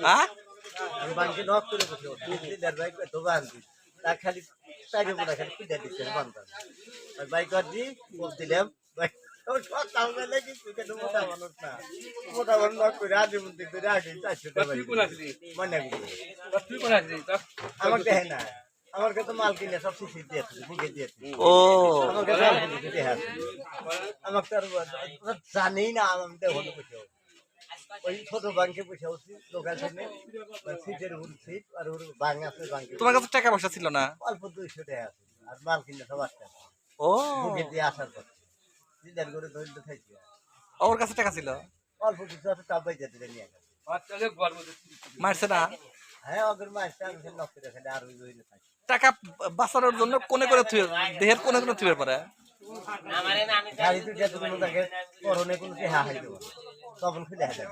হ্যাঁ আমি বাংকে নক করে বসে দিদার বাইক তো বান্ধি তা খালি সাইডে মোটা খালি পিঠা দিচ্ছে বান্ধা বাইক আর দি বল দিলাম বাইক সকাল বেলা কি কেন মোটা মানুষ না মোটা মানুষ নক করে আগে মধ্যে করে আগে 400 টাকা মনে আমার দেখে না আমার কাছে মাল কিনে সব শিশির দিয়েছে বুকে দিয়েছে ও আমার কাছে আমার তো আর জানি না আমি তো হলো বসে ওই ছোট বাংকে বসে আছি দোকান সামনে সিটের উপর সিট আর ওর বাং আছে বাংকে তোমার কাছে টাকা পয়সা ছিল না অল্প 200 টাকা আছে আর মাল কিনে সব আসছে ও বুকে দিয়ে আসার পর দিদার করে ধরতে থাকি ওর কাছে টাকা ছিল অল্প কিছু আছে তা বাইজা দিলে নিয়ে গেছে মারছে না হ্যাঁ ওদের মাছটা আমি নক করে খালি আর ওই হইলে থাকি টাকা বাঁচানোর জন্য কোনে করে দেহের কোনে কোনে থুয়ে পারে গাড়ি তো যেতে কোনো তাকে করণে কোনো কি হা হাইতে পারে তখন খুলে হাতে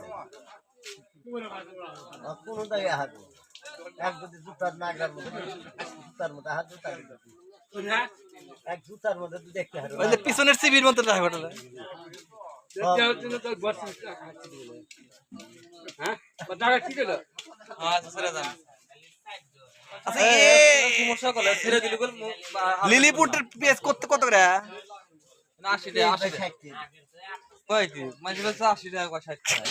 কোনো তাকে হাত এক যদি জুতার নাগরার মধ্যে জুতার মধ্যে হাত জুতা এক জুতার মধ্যে তুই দেখতে হারো ওই যে পিছনের সিবির মতো টাকা ঘটলে লিলিপুটের পেজ করতে কত করে 80 টাকা 80 টাকা কয় কি মাঝে মাঝে 80 টাকা 60 টাকা